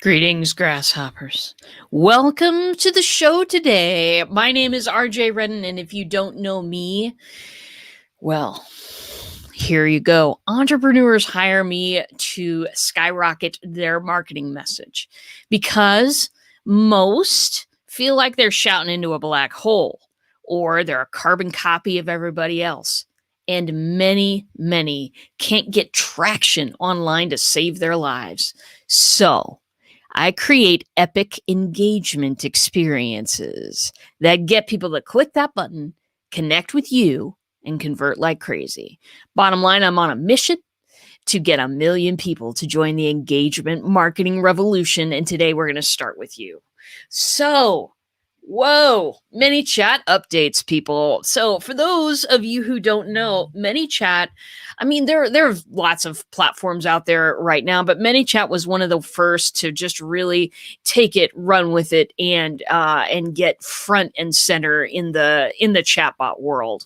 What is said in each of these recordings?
Greetings, grasshoppers. Welcome to the show today. My name is RJ Redden, and if you don't know me, well, here you go. Entrepreneurs hire me to skyrocket their marketing message because most feel like they're shouting into a black hole or they're a carbon copy of everybody else. And many can't get traction online to save their lives. So, I create epic engagement experiences that get people to click that button, connect with you, and convert like crazy. Bottom line, I'm on a mission to get 1 million people to join the engagement marketing revolution. And today we're going to start with you. So, ManyChat updates, people. So for those of you who don't know, ManyChat, I mean, there are lots of platforms out there right now, but ManyChat was one of the first to just really take it, run with it, and get front and center in the chatbot world.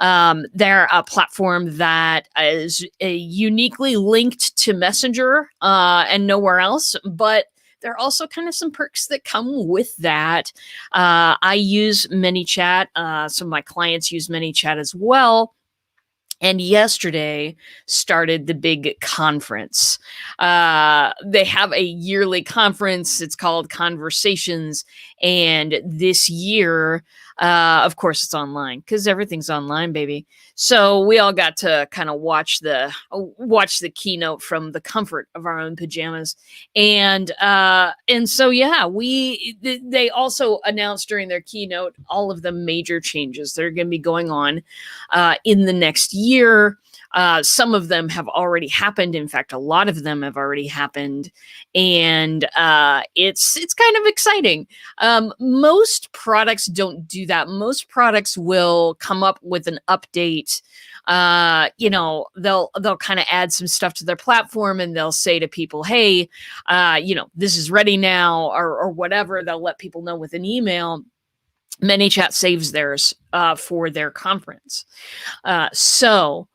They're a platform that is uniquely linked to Messenger and nowhere else, but there are also kind of some perks that come with that. I use ManyChat. Some of my clients use ManyChat as well. And yesterday started the big conference. They have a yearly conference. It's called Conversations. And this year, of course, it's online because everything's online, baby. So we all got to kind of watch the keynote from the comfort of our own pajamas, and so yeah, they also announced during their keynote all of the major changes that are going to be going on in the next year. Some of them have already happened. In fact, a lot of them have already happened, and it's kind of exciting. Most products don't do that. Most products will come up with an update. They'll kind of add some stuff to their platform, and they'll say to people, "Hey, this is ready now," or whatever. They'll let people know with an email. ManyChat saves theirs for their conference. So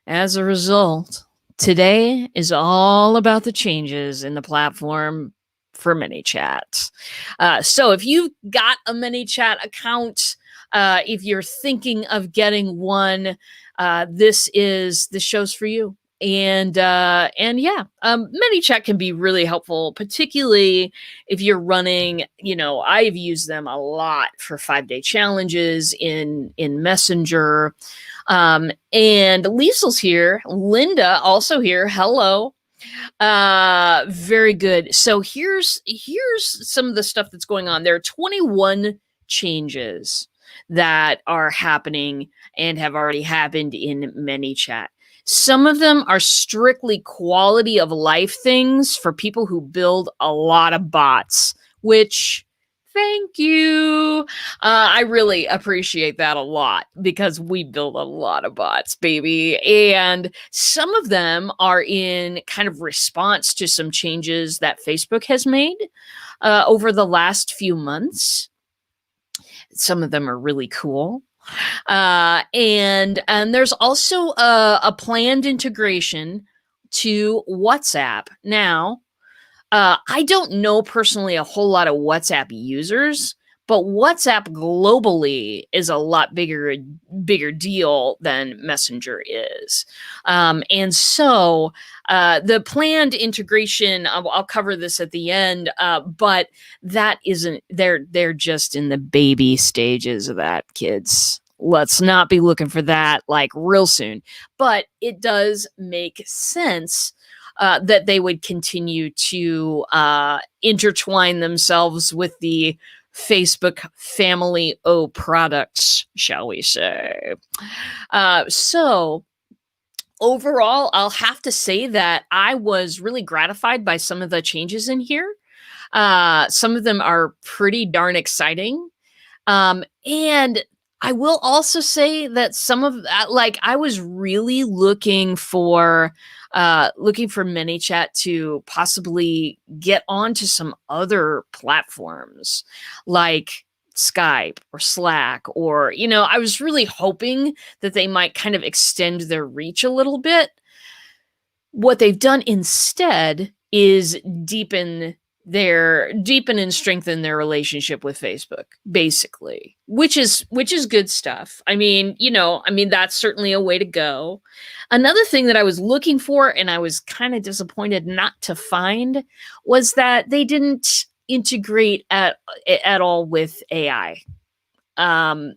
as a result, today is all about the changes in the platform for ManyChat. So if you've got a ManyChat account, if you're thinking of getting one, this show's for you. And ManyChat can be really helpful, particularly if you're running, I've used them a lot for 5-day challenges in Messenger. And Liesel's here. Linda also here. Hello. Very good. So here's some of the stuff that's going on. There are 21 changes that are happening and have already happened in ManyChat. Some of them are strictly quality of life things for people who build a lot of bots, which, thank you. I really appreciate that a lot because we build a lot of bots, baby. And some of them are in kind of response to some changes that Facebook has made over the last few months. Some of them are really cool. And there's also a planned integration to WhatsApp. Now, I don't know personally a whole lot of WhatsApp users, but WhatsApp globally is a lot bigger deal than Messenger is. And so the planned integration, I'll cover this at the end, but that isn't, they're just in the baby stages of that, kids. Let's not be looking for that like real soon. But it does make sense that they would continue to intertwine themselves with the Facebook family of products, shall we say. So overall, I'll have to say that I was really gratified by some of the changes in here. Some of them are pretty darn exciting. And I will also say that some of that, like, I was really looking for ManyChat to possibly get onto some other platforms like Skype or Slack, or, I was really hoping that they might kind of extend their reach a little bit. What they've done instead is deepen they're deepen and strengthen their relationship with Facebook, basically, which is good stuff. I mean, that's certainly a way to go. Another thing that I was looking for and I was kind of disappointed not to find was that they didn't integrate at all with AI.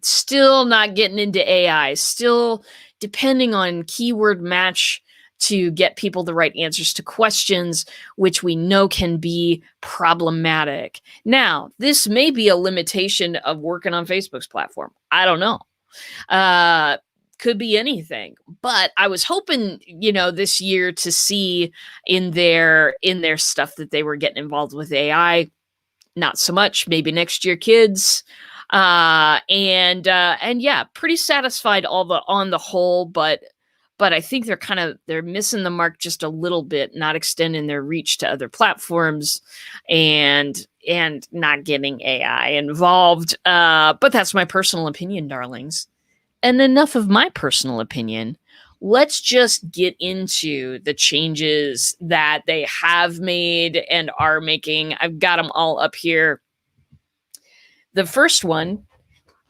Still not getting into AI, still depending on keyword match to get people the right answers to questions, which we know can be problematic. Now, this may be a limitation of working on Facebook's platform. I don't know. Could be anything, but I was hoping, this year to see in their stuff that they were getting involved with AI. Not so much. Maybe next year, kids. And yeah, pretty satisfied on the whole, but I think they're missing the mark just a little bit, not extending their reach to other platforms and not getting AI involved. But that's my personal opinion, darlings. And enough of my personal opinion. Let's just get into the changes that they have made and are making. I've got them all up here. The first one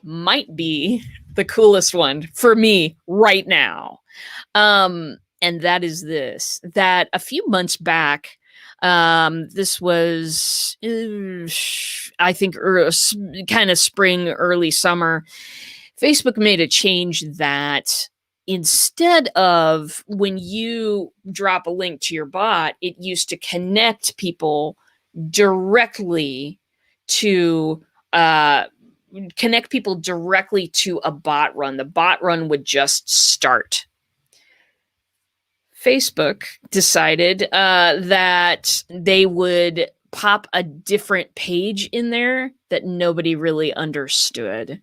might be the coolest one for me right now. And that is this, that a few months back, this was, I think, kind of spring, early summer, Facebook made a change that instead of when you drop a link to your bot, it used to connect people directly to a bot run. The bot run would just start. Facebook decided that they would pop a different page in there that nobody really understood.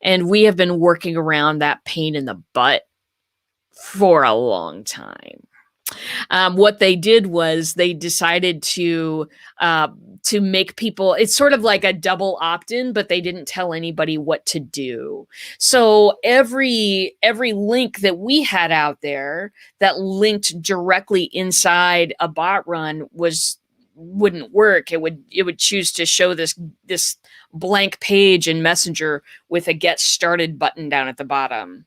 And we have been working around that pain in the butt for a long time. What they did was they decided to make people, it's sort of like a double opt-in, but they didn't tell anybody what to do. So every link that we had out there that linked directly inside a bot run wouldn't work. It would choose to show this blank page in Messenger with a get started button down at the bottom.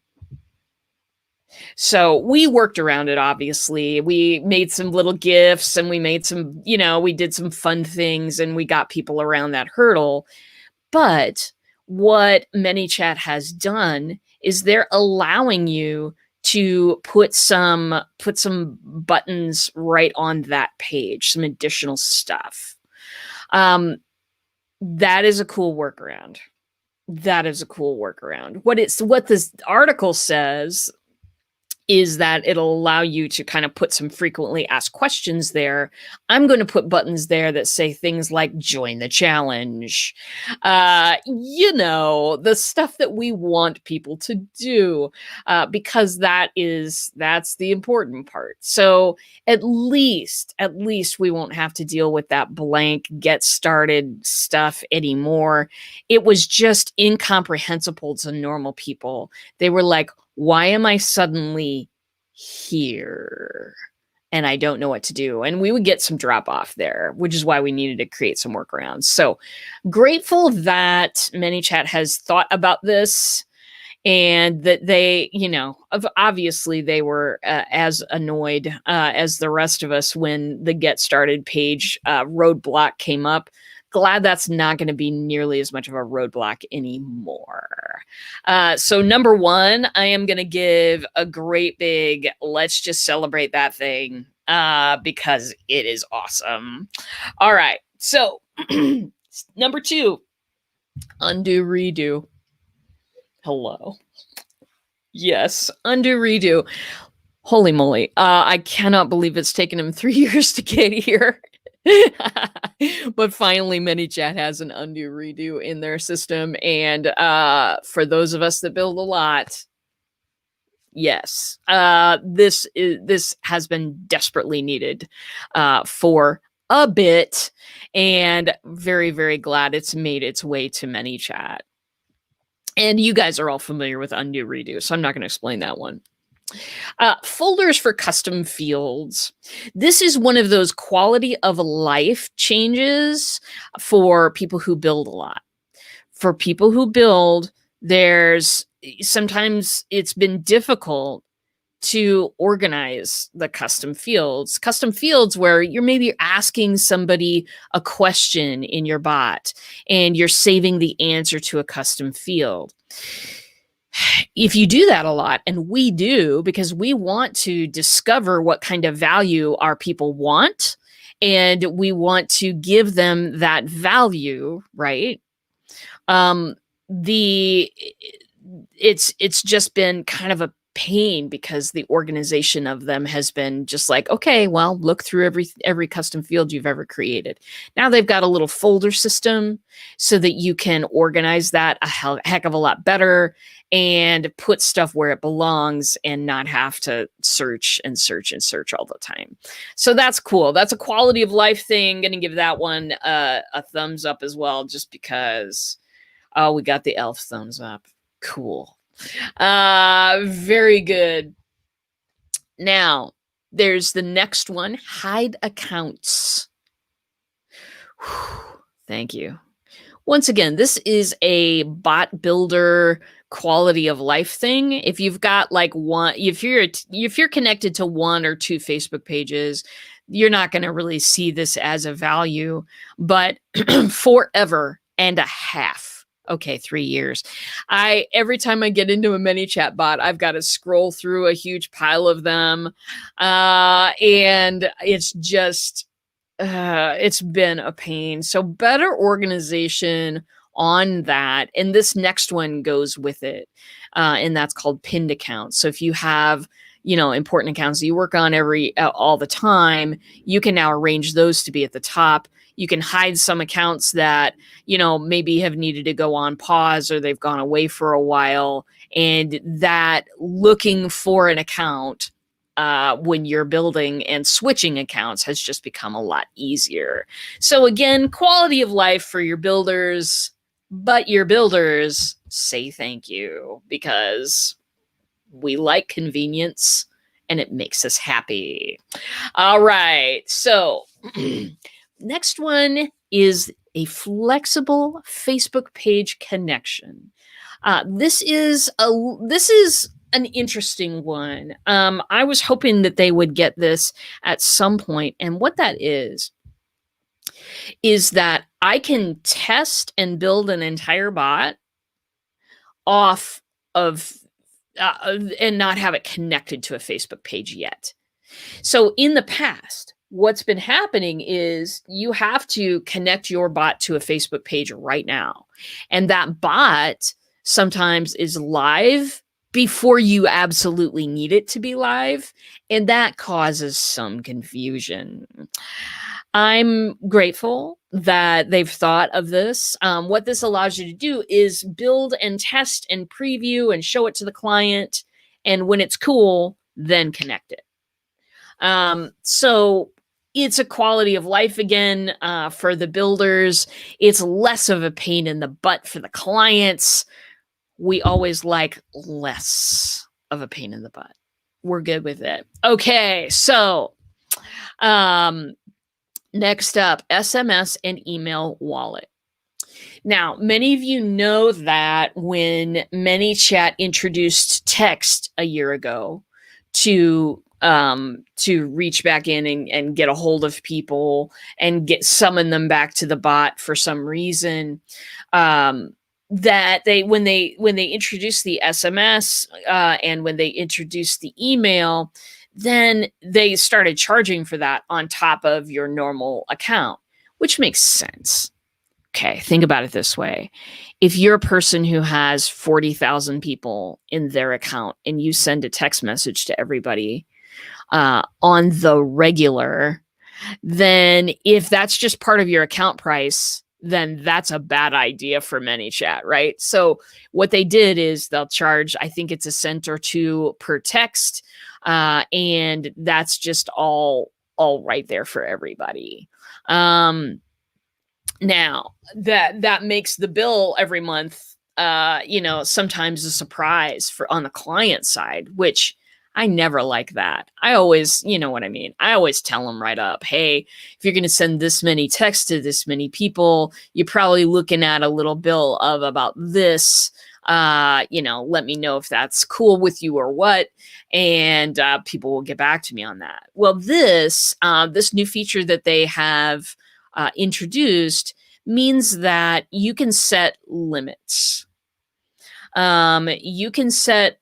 So we worked around it, obviously. We made some little GIFs and we made some, we did some fun things and we got people around that hurdle. But what ManyChat has done is they're allowing you to put some buttons right on that page, some additional stuff. That is a cool workaround. What this article says is that it'll allow you to kind of put some frequently asked questions there. I'm going to put buttons there that say things like join the challenge. The stuff that we want people to do, because that's the important part. So at least we won't have to deal with that blank get started stuff anymore. It was just incomprehensible to normal people. They were like, why am I suddenly here? And I don't know what to do. And we would get some drop off there, which is why we needed to create some workarounds. So grateful that ManyChat has thought about this and that they, obviously they were as annoyed as the rest of us when the get started page roadblock came up. Glad that's not going to be nearly as much of a roadblock anymore. So number one, I am going to give a great big, let's just celebrate that thing because it is awesome. All right. So number two, undo, redo. Hello. Yes. Undo, redo. Holy moly. I cannot believe it's taken him 3 years to get here. But finally, ManyChat has an undo redo in their system. And for those of us that build a lot, yes, this has been desperately needed for a bit, and very, very glad it's made its way to ManyChat. And you guys are all familiar with undo redo, so I'm not going to explain that one. Folders for custom fields. This is one of those quality of life changes for people who build a lot. For people who build, there's sometimes it's been difficult to organize the custom fields where you're maybe asking somebody a question in your bot and you're saving the answer to a custom field. If you do that a lot, and we do, because we want to discover what kind of value our people want, and we want to give them that value, right? Um, the it's just been kind of a pain because the organization of them has been just like, okay, well, look through every custom field you've ever created. Now they've got a little folder system so that you can organize that a heck of a lot better and put stuff where it belongs and not have to search and search and search all the time. So that's cool. That's a quality of life thing. Gonna give that one a thumbs up as well, just because, oh, we got the elf thumbs up. Cool. Very good. Now, there's the next one, hide accounts. Whew, thank you. Once again, this is a bot builder quality of life thing. If you've got like if you're connected to one or two Facebook pages, you're not going to really see this as a value, but forever and a half. Okay, 3 years. Every time I get into a ManyChat bot, I've got to scroll through a huge pile of them. And it's just, it's been a pain. So better organization on that. And this next one goes with it. And that's called pinned accounts. So if you have, important accounts that you work on all the time, you can now arrange those to be at the top. You can hide some accounts that, maybe have needed to go on pause or they've gone away for a while. And that looking for an account when you're building and switching accounts has just become a lot easier. So again, quality of life for your builders, but your builders say thank you because we like convenience and it makes us happy. All right. So next one is a flexible Facebook page connection. This is an interesting one. I was hoping that they would get this at some point. And what that is that I can test and build an entire bot off of and not have it connected to a Facebook page yet. So in the past, what's been happening is you have to connect your bot to a Facebook page right now. And that bot sometimes is live before you absolutely need it to be live. And that causes some confusion. I'm grateful that they've thought of this. What this allows you to do is build and test and preview and show it to the client. And when it's cool, then connect it. So it's a quality of life again for the builders. It's less of a pain in the butt for the clients. We always like less of a pain in the butt. We're good with it. Okay, so next up, SMS and email wallet. Now, many of you know that when ManyChat introduced text a year ago to reach back in and get a hold of people and summon them back to the bot for some reason, that when they introduced the SMS and when they introduced the email, then they started charging for that on top of your normal account, which makes sense. Okay, think about it this way. If you're a person who has 40,000 people in their account and you send a text message to everybody on the regular, then if that's just part of your account price, then that's a bad idea for ManyChat, right? So what they did is they'll charge, I think it's a cent or two per text, and that's just all right there for everybody. Now that makes the bill every month, sometimes a surprise on the client side, which I never like that. I always, you know what I mean? I always tell them right up, hey, if you're going to send this many texts to this many people, you're probably looking at a little bill of about this. Let me know if that's cool with you or what. And people will get back to me on that. Well, this new feature that they have introduced means that you can set limits. You can set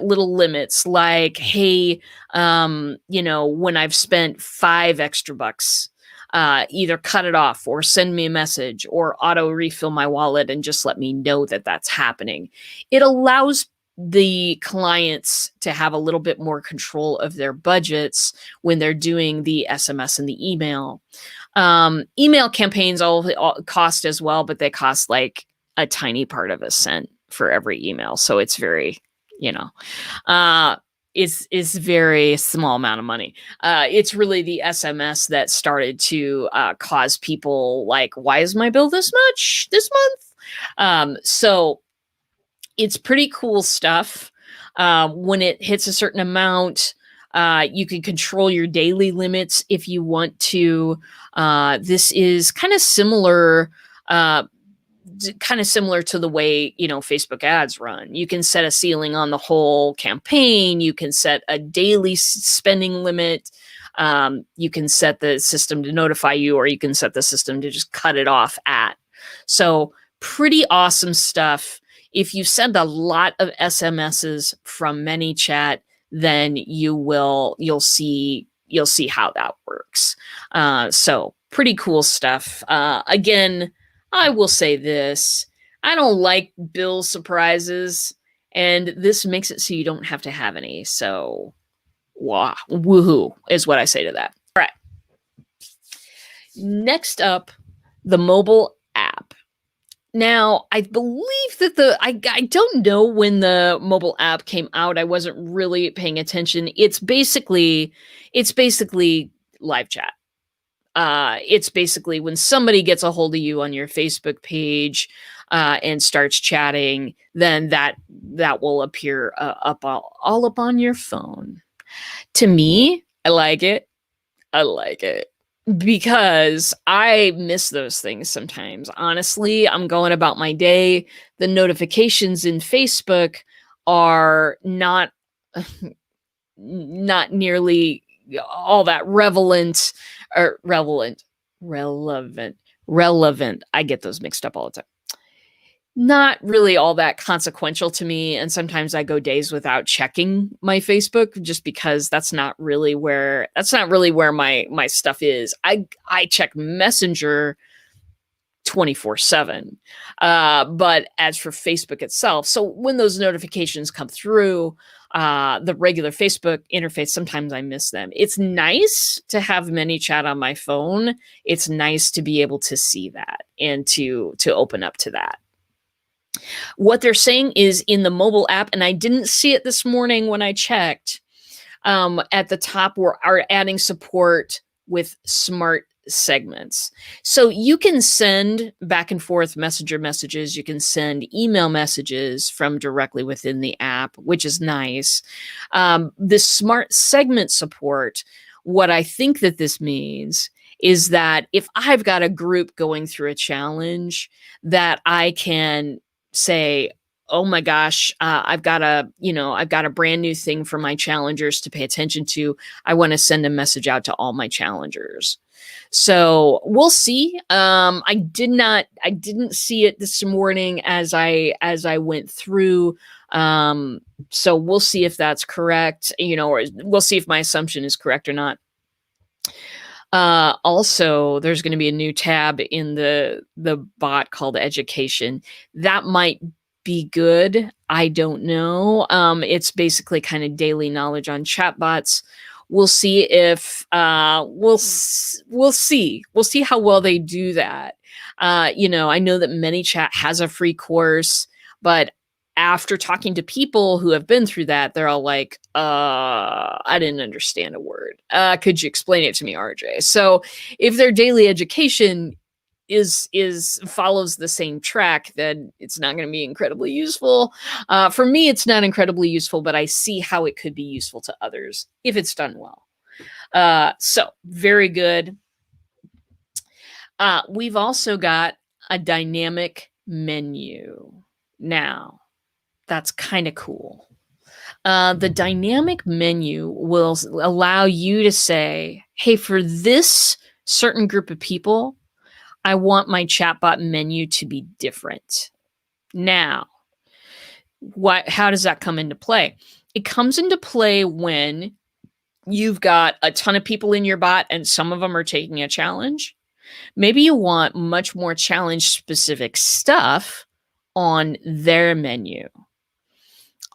little limits like, hey, when I've spent 5 extra bucks, either cut it off or send me a message or auto refill my wallet and just let me know that that's happening. It allows the clients to have a little bit more control of their budgets when they're doing the SMS and the email. Email campaigns all cost as well, but they cost like a tiny part of a cent for every email. So it's very, is very small amount of money. It's really the SMS that started to cause people like, why is my bill this much this month? So it's pretty cool stuff. When it hits a certain amount, you can control your daily limits if you want to. This is kind of similar to the way, Facebook ads run. You can set a ceiling on the whole campaign. You can set a daily spending limit. You can set the system to notify you, or you can set the system to just cut it off at. So pretty awesome stuff. If you send a lot of SMSs from ManyChat, then you'll see how that works. So pretty cool stuff. Again, I will say this. I don't like bill surprises, and this makes it so you don't have to have any. So, woohoo is what I say to that. All right. Next up, the mobile app. Now, I believe that I don't know when the mobile app came out. I wasn't really paying attention. It's basically live chat. It's basically when somebody gets a hold of you on your Facebook page and starts chatting, then that will appear up on your phone. To me, I like it. Because I miss those things sometimes. Honestly, I'm going about my day. The notifications in Facebook are not nearly all that relevant. I get those mixed up all the time. Not really all that consequential to me, and sometimes I go days without checking my Facebook just because that's not really where my stuff is. I check Messenger 24/7. But as for Facebook itself, so when those notifications come through, the regular Facebook interface, sometimes I miss them. It's nice to have ManyChat on my phone. It's nice to be able to see that and to open up to that. What they're saying is in the mobile app, and I didn't see it this morning when I checked, at the top are adding support with smart segments. So you can send back and forth messenger messages. You can send email messages from directly within the app, which is nice. This smart segment support, what I think that this means is that if I've got a group going through a challenge, that I can say, oh my gosh, I've got a brand new thing for my challengers to pay attention to. I want to send a message out to all my challengers. So we'll see. I didn't see it this morning as I went through. So we'll see if that's correct, or we'll see if my assumption is correct or not. Also, there's going to be a new tab in the bot called Education. That might be good. I don't know. It's basically kind of daily knowledge on chatbots. We'll see if we'll see how well they do that. I know that ManyChat has a free course, but after talking to people who have been through that, they're all like, I didn't understand a word. Could you explain it to me, RJ? So if their daily education follows the same track, then it's not going to be incredibly useful. For me, it's not incredibly useful, but I see how it could be useful to others if it's done well. So very good. We've also got a dynamic menu. Now, that's kind of cool. The dynamic menu will allow you to say, hey, for this certain group of people, I want my chatbot menu to be different. Now, how does that come into play? It comes into play when you've got a ton of people in your bot and some of them are taking a challenge. Maybe you want much more challenge-specific stuff on their menu.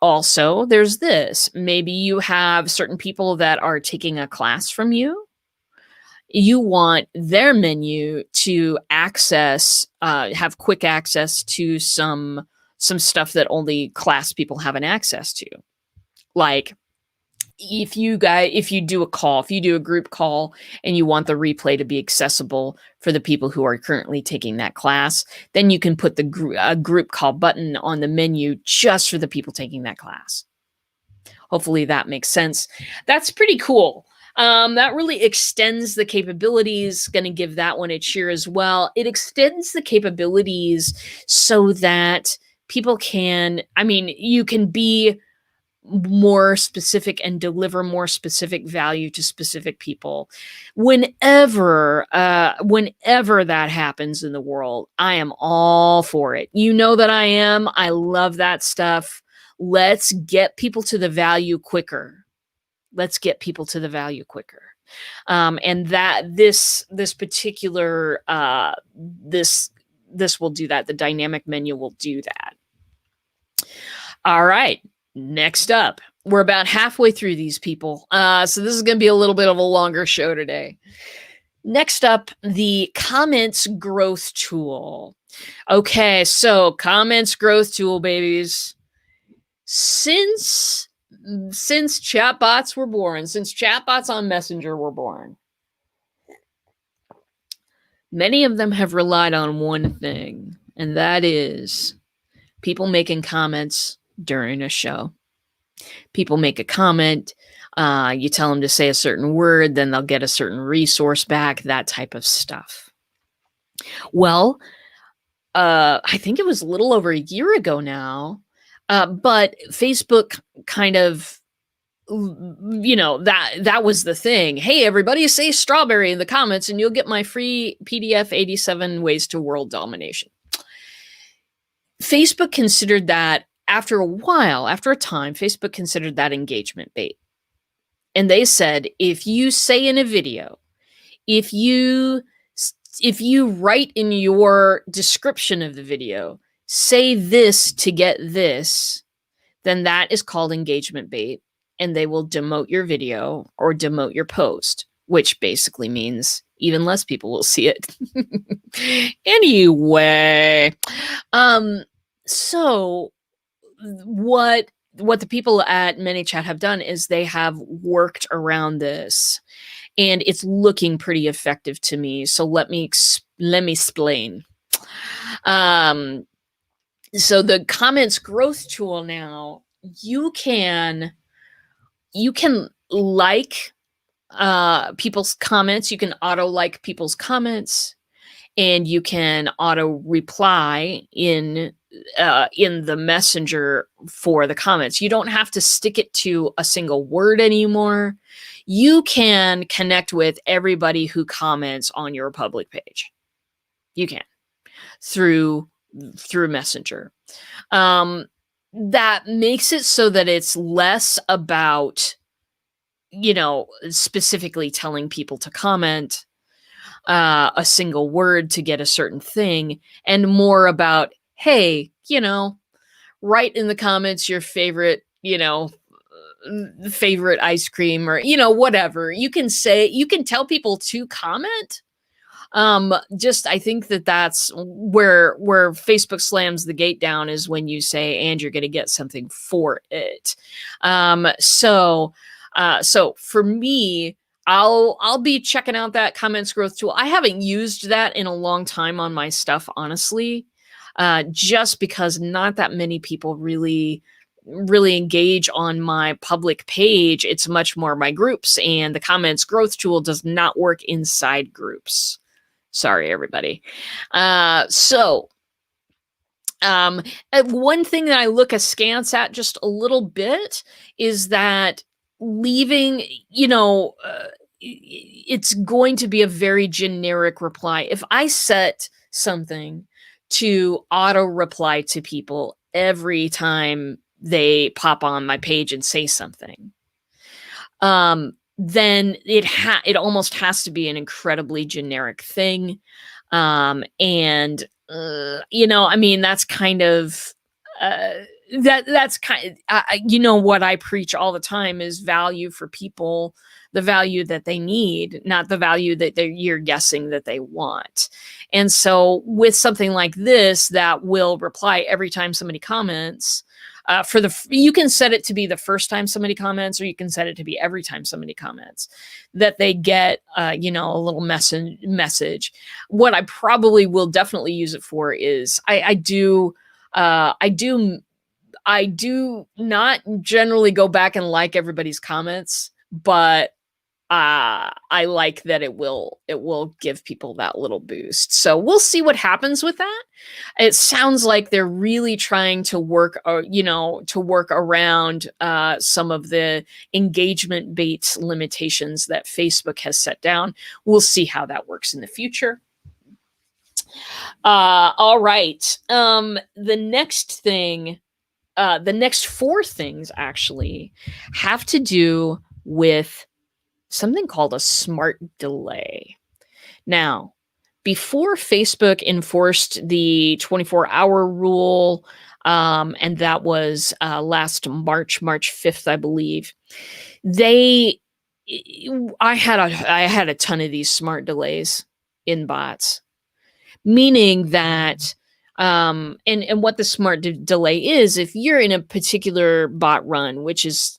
Also, there's this. Maybe you have certain people that are taking a class from you. You want their menu to access, have quick access to some stuff that only class people have an access to. Like, if you do a group call and you want the replay to be accessible for the people who are currently taking that class, then you can put the group call button on the menu just for the people taking that class. Hopefully that makes sense. That's pretty cool. That really extends the capabilities. Going to give that one a cheer as well. It extends the capabilities so that people can, you can be more specific and deliver more specific value to specific people. Whenever that happens in the world, I am all for it. You know that I am. I love that stuff. Let's get people to the value quicker. And that this particular this will do that. The dynamic menu will do that. All right. Next up, we're about halfway through these people. So this is going to be a little bit of a longer show today. Next up, the comments growth tool. Okay, so comments growth tool, babies. Since chatbots were born, since chatbots on Messenger were born, many of them have relied on one thing, and that is people making comments during a show. People make a comment, you tell them to say a certain word, then they'll get a certain resource back, that type of stuff. Well, I think it was a little over a year ago now, but Facebook kind of, that was the thing. Hey, everybody say strawberry in the comments and you'll get my free PDF 87 Ways to World Domination. Facebook considered that after a time, Facebook considered that engagement bait. And they said, if you say in a video, if you write in your description of the video, say this to get this, then that is called engagement bait. And they will demote your video or demote your post, which basically means even less people will see it. Anyway, so what the people at ManyChat have done is they have worked around this, and it's looking pretty effective to me. So let me explain. So the comments growth tool now, you can like people's comments. You can auto like people's comments, and you can auto reply in the messenger for the comments. You don't have to stick it to a single word anymore. You can connect with everybody who comments on your public page. You can through Messenger. That makes it so that it's less about, specifically telling people to comment a single word to get a certain thing, and more about, hey, write in the comments your favorite, favorite ice cream, or, whatever. You can tell people to comment. I think that's where Facebook slams the gate down, is when you say, and you're going to get something for it. So for me, I'll be checking out that comments growth tool. I haven't used that in a long time on my stuff, honestly, just because not that many people really engage on my public page. It's much more my groups, and the comments growth tool does not work inside groups. Sorry, everybody. One thing that I look askance at just a little bit is that leaving, it's going to be a very generic reply. If I set something to auto reply to people every time they pop on my page and say something, then it almost has to be an incredibly generic thing. That's kind of that's kind of, what I preach all the time is value for people, the value that they need, not the value that you're guessing that they want. And so with something like this that will reply every time somebody comments, you can set it to be the first time somebody comments, or you can set it to be every time somebody comments, that they get, a little message. What I probably will definitely use it for is I do not generally go back and like everybody's comments, but I like that it will give people that little boost. So we'll see what happens with that. It sounds like they're really trying to work around some of the engagement bait limitations that Facebook has set down. We'll see how that works in the future. All right. The next thing, the next four things actually have to do with something called a smart delay. Now, before Facebook enforced the 24-hour rule, and that was last March 5th, I believe, I had a ton of these smart delays in bots, meaning that and what the smart delay is, if you're in a particular bot run, which is,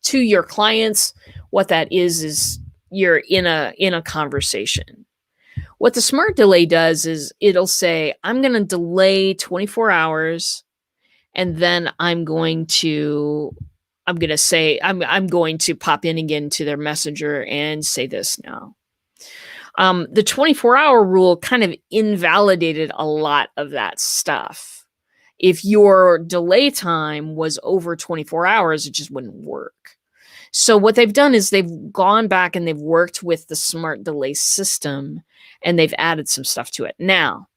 to your clients, what that is you're in a conversation. What the smart delay does is it'll say, I'm going to delay 24 hours, and then I'm going to pop in again to their messenger and say this now. The 24-hour rule kind of invalidated a lot of that stuff. If your delay time was over 24 hours, it just wouldn't work. So what they've done is they've gone back and they've worked with the smart delay system, and they've added some stuff to it. Now,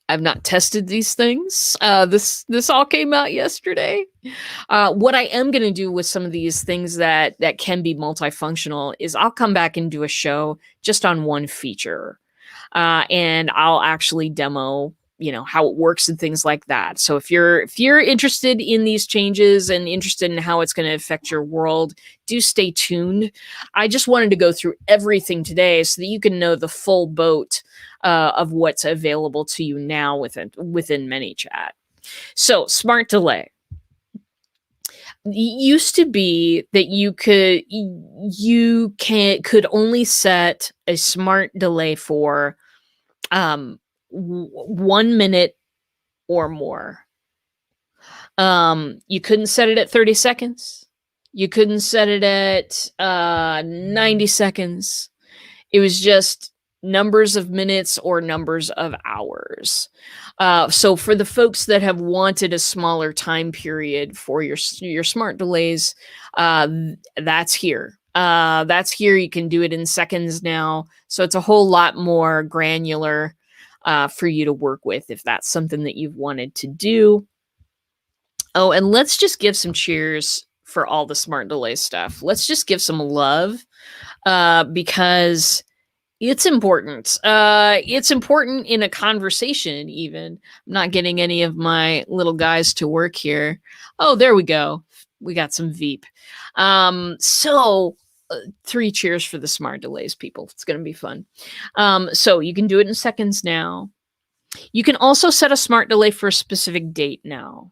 I've not tested these things. This all came out yesterday. What I am going to do with some of these things that can be multifunctional is I'll come back and do a show just on one feature, and I'll actually demo, how it works and things like that. So if you're interested in these changes and interested in how it's going to affect your world, do stay tuned. I just wanted to go through everything today so that you can know the full boat of what's available to you now within ManyChat. So smart delay. It used to be that you could only set a smart delay for 1 minute or more. You couldn't set it at 30 seconds. You couldn't set it at 90 seconds. It was just numbers of minutes or numbers of hours. So for the folks that have wanted a smaller time period for your smart delays, that's here. That's here. You can do it in seconds now. So it's a whole lot more granular for you to work with if that's something that you've wanted to do. Oh, and let's just give some cheers for all the smart delay stuff. Let's just give some love because it's important. It's important in a conversation even. I'm not getting any of my little guys to work here. Oh, there we go. We got some Veep. So 3 cheers for the smart delays, people. It's going to be fun. So you can do it in seconds now. You can also set a smart delay for a specific date now.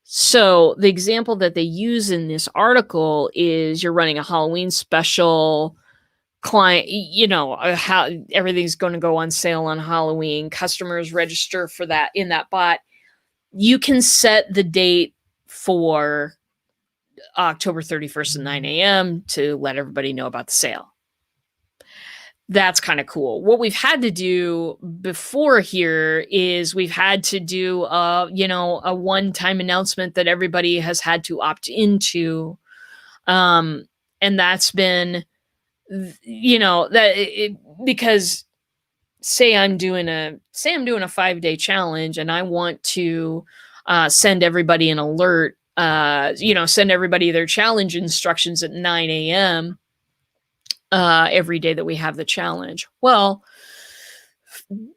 So the example that they use in this article is you're running a Halloween special, client, how everything's going to go on sale on Halloween. Customers register for that in that bot. You can set the date for October 31st at 9 a.m. to let everybody know about the sale. That's kind of cool. What we've had to do before here is we've had to do a one-time announcement that everybody has had to opt into. And that's been, because say I'm doing a 5-day challenge and I want to send everybody an alert, send everybody their challenge instructions at 9 a.m. Every day that we have the challenge. Well,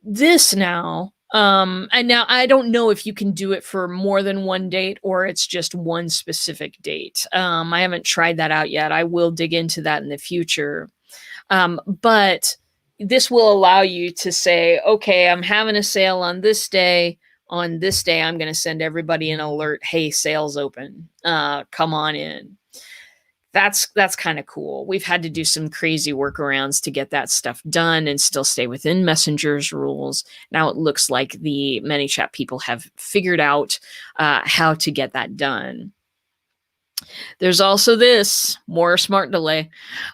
this now, and now I don't know if you can do it for more than one date or it's just one specific date. I haven't tried that out yet. I will dig into that in the future. But this will allow you to say, okay, I'm having a sale on this day. On this day, I'm going to send everybody an alert. Hey, sale's open. Come on in. That's kind of cool. We've had to do some crazy workarounds to get that stuff done and still stay within Messenger's rules. Now it looks like the ManyChat people have figured out how to get that done. There's also this more smart delay,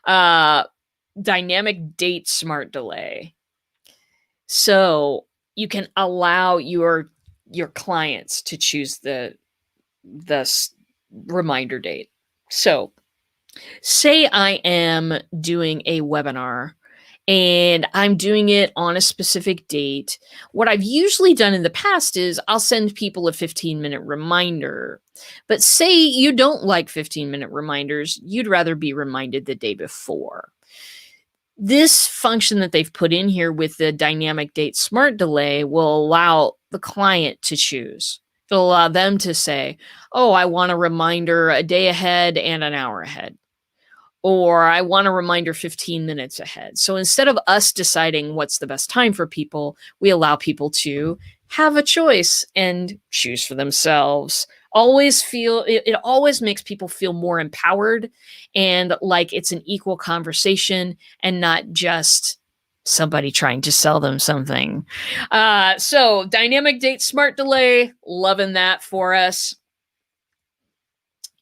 dynamic date smart delay. So you can allow your clients to choose the reminder date. So say I am doing a webinar and I'm doing it on a specific date. What I've usually done in the past is I'll send people a 15-minute reminder. But say you don't like 15-minute reminders, you'd rather be reminded the day before. This function that they've put in here with the dynamic date smart delay will allow the client to choose. It'll allow them to say, oh, I want a reminder a day ahead and an hour ahead. Or I want a reminder 15 minutes ahead. So instead of us deciding what's the best time for people, we allow people to have a choice and choose for themselves. It always makes people feel more empowered and like it's an equal conversation and not just somebody trying to sell them something. So dynamic date smart delay, loving that for us.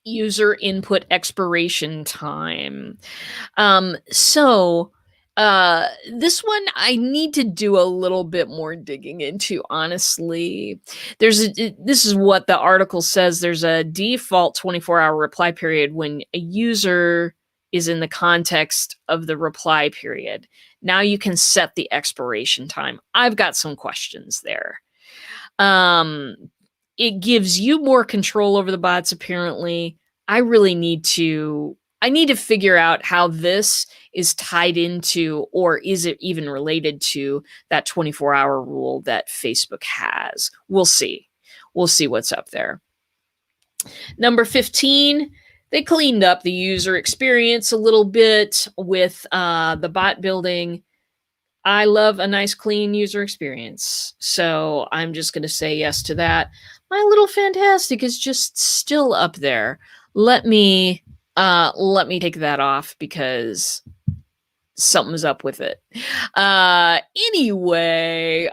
User input expiration time. This one I need to do a little bit more digging into, honestly. This is what the article says. There's a default 24-hour reply period when a user is in the context of the reply period. Now you can set the expiration time. I've got some questions there. It gives you more control over the bots, apparently. I need to figure out how this is tied into, or is it even related to, that 24-hour rule that Facebook has. We'll see. We'll see what's up there. Number 15, they cleaned up the user experience a little bit with the bot building. I love a nice, clean user experience. So I'm just going to say yes to that. My little fantastic is just still up there. Let me take that off because something's up with it. Anyway,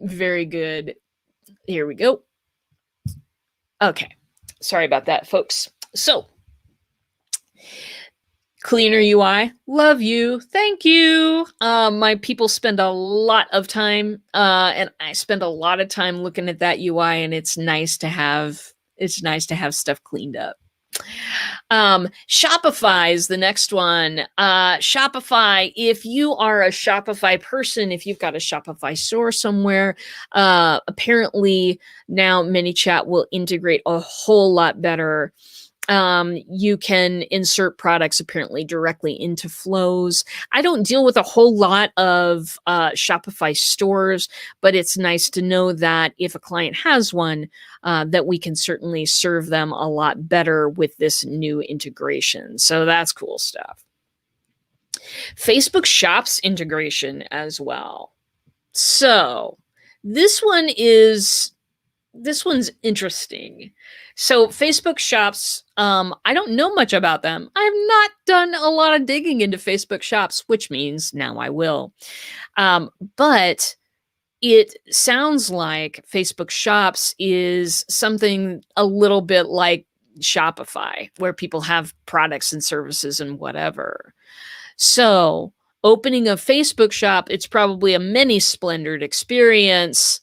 very good. Here we go. Okay. Sorry about that, folks. So, cleaner UI, love you, thank you. My people spend a lot of time, and I spend a lot of time looking at that UI, and it's nice to have stuff cleaned up. Shopify is the next one. Shopify, if you are a Shopify person, if you've got a Shopify store somewhere, apparently now ManyChat will integrate a whole lot better. You can insert products apparently directly into flows. I don't deal with a whole lot of Shopify stores, but it's nice to know that if a client has one, that we can certainly serve them a lot better with this new integration. So that's cool stuff. Facebook Shops integration as well. So this one's interesting. So Facebook Shops, I don't know much about them. I have not done a lot of digging into Facebook Shops, which means now I will. But it sounds like Facebook Shops is something a little bit like Shopify, where people have products and services and whatever. So, opening a Facebook shop, it's probably a many splendored experience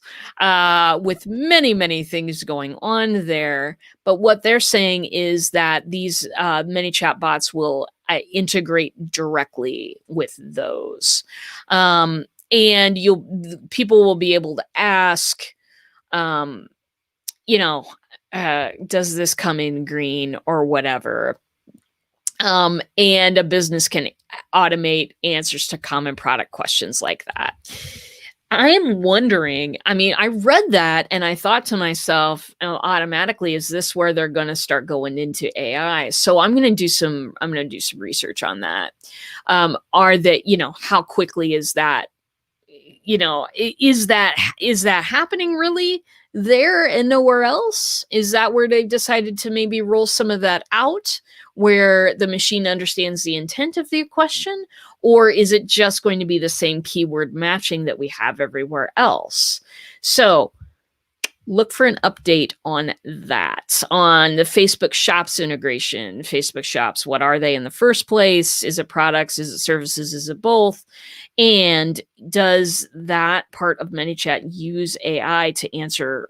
with many, many things going on there. But what they're saying is that these many chat bots will integrate directly with those. And people will be able to ask, um, you know, does this come in green or whatever? And a business can automate answers to common product questions like that. I am wondering, I mean, I read that and I thought to myself, automatically, is this where they're going to start going into AI? So I'm going to do some research on that. Are they, how quickly is that, is that happening really there and nowhere else? Is that where they've decided to maybe roll some of that out, where the machine understands the intent of the question? Or is it just going to be the same keyword matching that we have everywhere else? So look for an update on that, on the Facebook Shops integration. Facebook Shops, what are they in the first place? Is it products? Is it services? Is it both? And does that part of ManyChat use AI to answer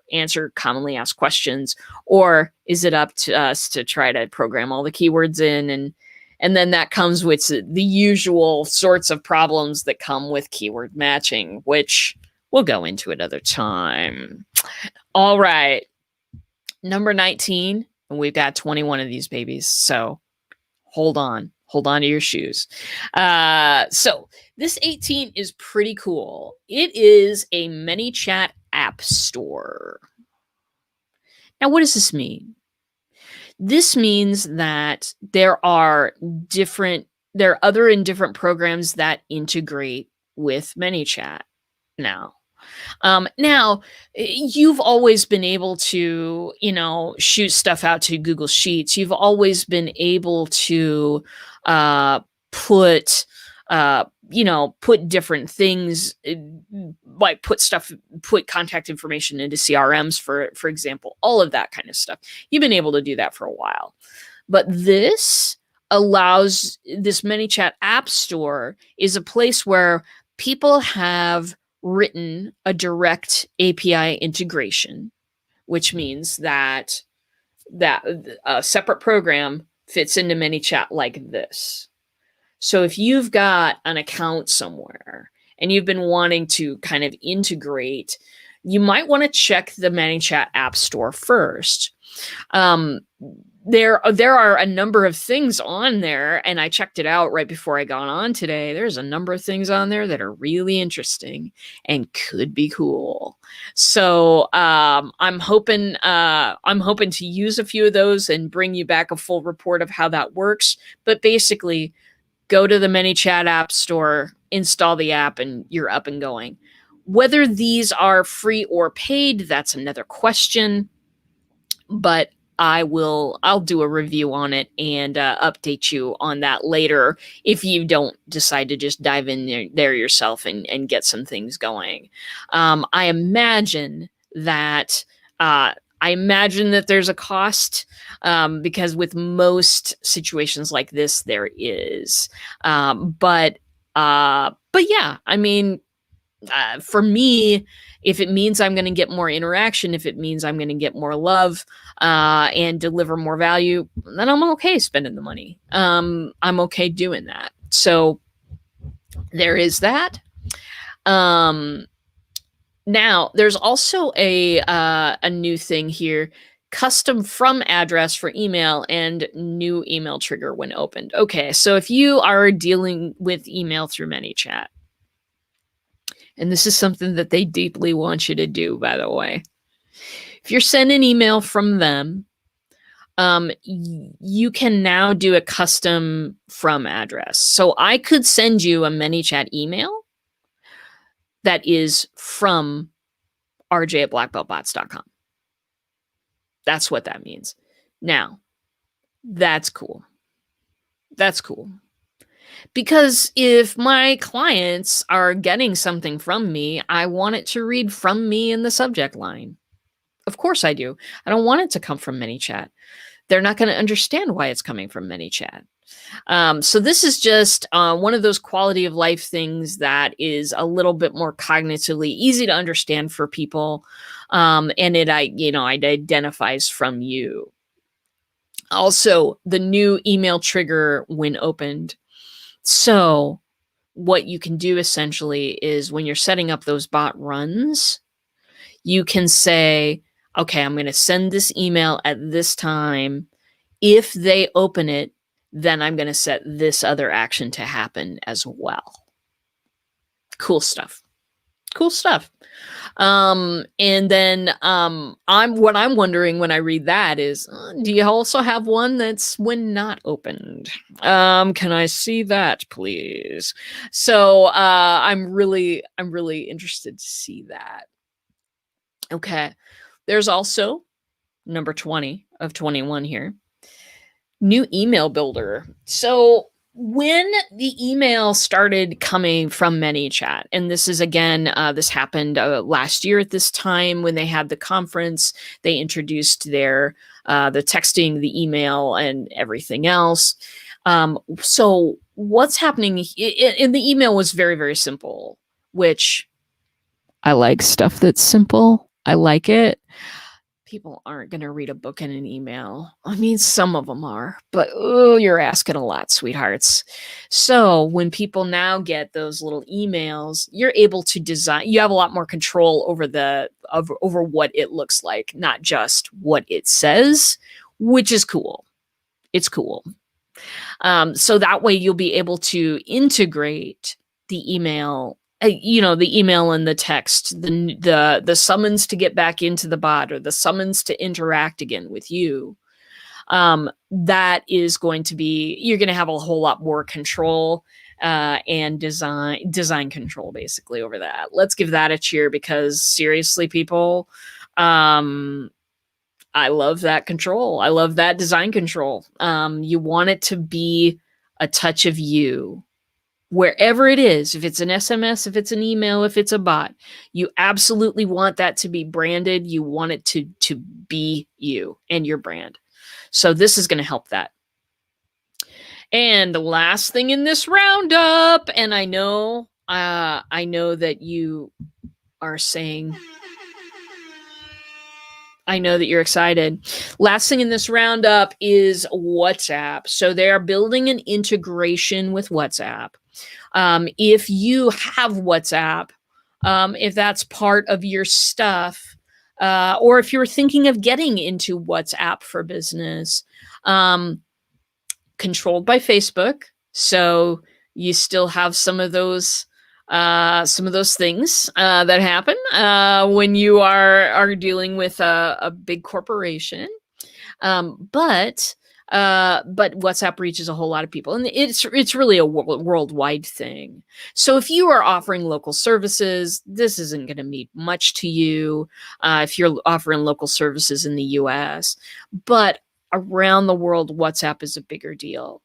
commonly asked questions? Or is it up to us to try to program all the keywords in? And then that comes with the usual sorts of problems that come with keyword matching, which we'll go into another time. All right. Number 19, and we've got 21 of these babies. So hold on to your shoes. So this 18 is pretty cool. It is a ManyChat app store. Now, what does this mean? This means that there are other and different programs that integrate with ManyChat now. Now, you've always been able to, shoot stuff out to Google Sheets. You've always been able to put different things, like put contact information into CRMs, for example, all of that kind of stuff. You've been able to do that for a while. But this ManyChat app store is a place where people have written a direct API integration, which means that a separate program fits into ManyChat like this. So if you've got an account somewhere and you've been wanting to kind of integrate, you might want to check the ManyChat app store first. There are a number of things on there, and I checked it out right before I got on today. There's a number of things on there that are really interesting and could be cool. So I'm hoping to use a few of those and bring you back a full report of how that works. But basically, go to the ManyChat app store, install the app, and you're up and going. Whether these are free or paid, that's another question. But I'll do a review on it and update you on that later if you don't decide to just dive in there yourself and get some things going. I imagine that there's a cost, because with most situations like this, there is. But yeah, I mean, for me, if it means I'm going to get more interaction, if it means I'm going to get more love and deliver more value, then I'm okay spending the money. I'm okay doing that. So there is that. Now, there's also a new thing here: custom from address for email and new email trigger when opened. Okay, so if you are dealing with email through ManyChat, and this is something that they deeply want you to do, by the way, if you're sending email from them, you can now do a custom from address. So I could send you a ManyChat email that is from rj@blackbeltbots.com. That's what that means. Now, that's cool. That's cool. Because if my clients are getting something from me, I want it to read from me in the subject line. Of course I do. I don't want it to come from ManyChat. They're not going to understand why it's coming from ManyChat. So this is just one of those quality of life things that is a little bit more cognitively easy to understand for people. And it identifies from you. Also, the new email trigger when opened. So what you can do essentially is when you're setting up those bot runs, you can say, okay, I'm going to send this email at this time. If they open it, then I'm going to set this other action to happen as well. Cool stuff. Cool stuff. And then I'm wondering when I read that is, do you also have one that's when not opened? Can I see that, please? So I'm really interested to see that. Okay. There's also number 20 of 21 here. New email builder. So when the email started coming from ManyChat, and this is again, this happened last year at this time when they had the conference, they introduced their the texting, the email, and everything else. So what's happening in the email was very, very simple, which I like stuff that's simple. I like it. People aren't going to read a book in an email. I mean, some of them are, but you're asking a lot, sweethearts. So when people now get those little emails, you're able to design. You have a lot more control over over what it looks like, not just what it says, which is cool. It's cool. So that way you'll be able to integrate the email, the email and the text, the summons to get back into the bot or the summons to interact again with you. That is going to be, you're going to have a whole lot more control and design control basically over that. Let's give that a cheer because seriously, people, I love that control. I love that design control. You want it to be a touch of you. Wherever it is, if it's an SMS, if it's an email, if it's a bot, you absolutely want that to be branded. You want it to be you and your brand. So this is going to help that. And the last thing in this roundup, and I know that you are saying, I know that you're excited. Last thing in this roundup is WhatsApp. So they are building an integration with WhatsApp. If you have WhatsApp, if that's part of your stuff, or if you're thinking of getting into WhatsApp for business, controlled by Facebook. So you still have some of those things that happen when you are dealing with a big corporation. But WhatsApp reaches a whole lot of people, and it's really a worldwide thing. So if you are offering local services, this isn't going to mean much to you if you're offering local services in the US. But around the world, WhatsApp is a bigger deal.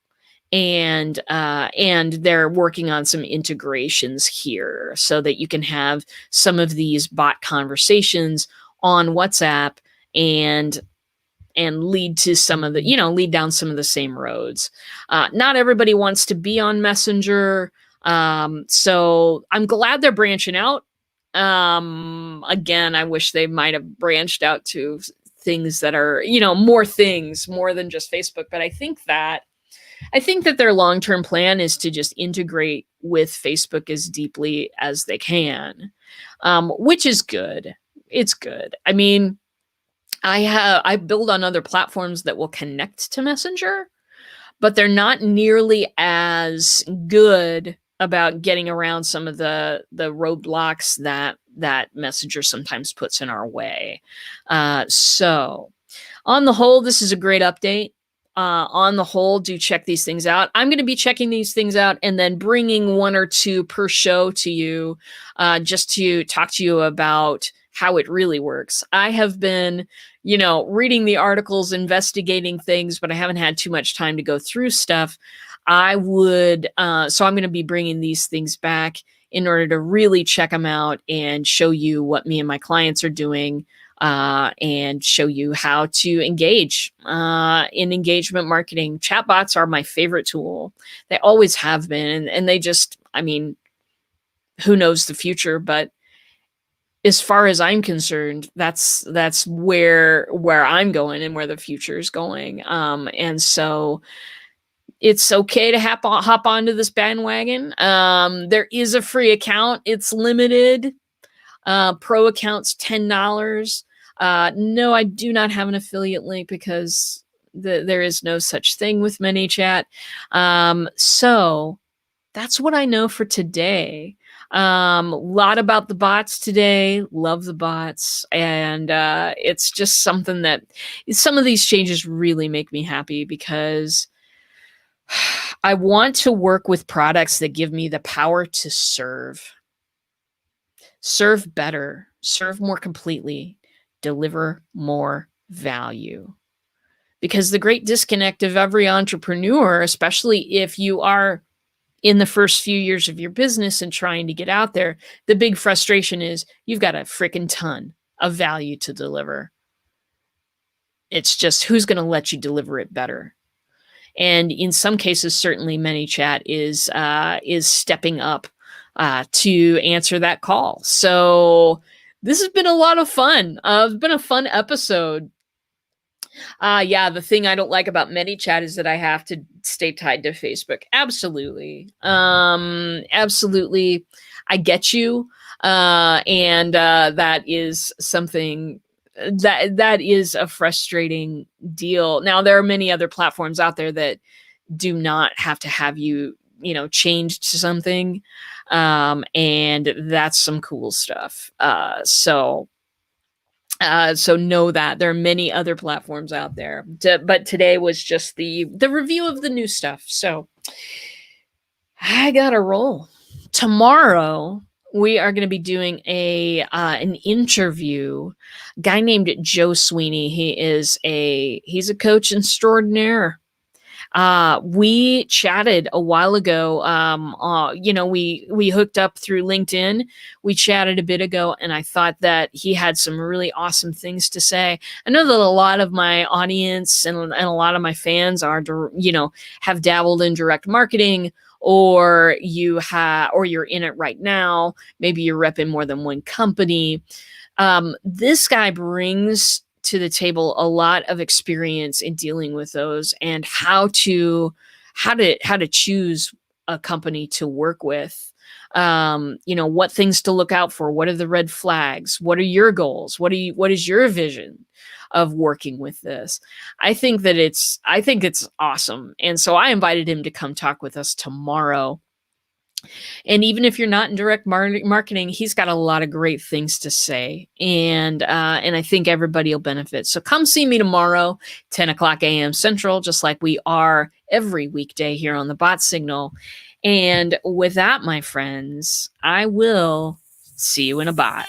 And they're working on some integrations here so that you can have some of these bot conversations on WhatsApp and lead to some of the, lead down some of the same roads. Not everybody wants to be on Messenger. So I'm glad they're branching out. Again, I wish they might have branched out to things that are, more things, more than just Facebook. But I think that their long-term plan is to just integrate with Facebook as deeply as they can, which is good. It's good. I mean, I build on other platforms that will connect to Messenger, but they're not nearly as good about getting around some of the roadblocks that Messenger sometimes puts in our way. So on the whole, this is a great update. On the whole, do check these things out. I'm going to be checking these things out and then bringing one or two per show to you, just to talk to you about how it really works. I have been reading the articles, investigating things, but I haven't had too much time to go through stuff. I would, so I'm going to be bringing these things back in order to really check them out and show you what me and my clients are doing, and show you how to engage in engagement marketing. Chatbots are my favorite tool. They always have been, and they just, I mean, who knows the future, but as far as I'm concerned, that's where I'm going and where the future is going. And so it's okay to hop onto this bandwagon. There is a free account. It's limited. Pro account's $10. No, I do not have an affiliate link because there is no such thing with ManyChat. So that's what I know for today. A lot about the bots today. Love the bots. And it's just something that some of these changes really make me happy, because I want to work with products that give me the power to serve better, serve more completely, deliver more value. Because the great disconnect of every entrepreneur, especially if you are in the first few years of your business and trying to get out there, the big frustration is you've got a freaking ton of value to deliver. It's just who's going to let you deliver it better. And in some cases, certainly ManyChat is stepping up to answer that call. So this has been a lot of fun. It's been a fun episode. Yeah, the thing I don't like about ManyChat is that I have to stay tied to Facebook. Absolutely. Absolutely. I get you. And that is something that is a frustrating deal. Now, there are many other platforms out there that do not have to have you, changed to something. And that's some cool stuff. So know that there are many other platforms out there, but today was just the review of the new stuff. So I gotta roll. Tomorrow we are going to be doing an interview. A guy named Joe Sweeney. He's a coach extraordinaire. We chatted a while ago. We hooked up through LinkedIn. We chatted a bit ago, and I thought that he had some really awesome things to say. I know that a lot of my audience and a lot of my fans have dabbled in direct marketing, or you're in it right now. Maybe you're repping more than one company. This guy brings to the table a lot of experience in dealing with those, and how to choose a company to work with. What things to look out for. What are the red flags? What are your goals? What is your vision of working with this? I think it's awesome. And so I invited him to come talk with us tomorrow. And even if you're not in direct marketing, he's got a lot of great things to say. And I think everybody will benefit. So come see me tomorrow, 10 o'clock a.m. Central, just like we are every weekday here on the Bot Signal. And with that, my friends, I will see you in a bot.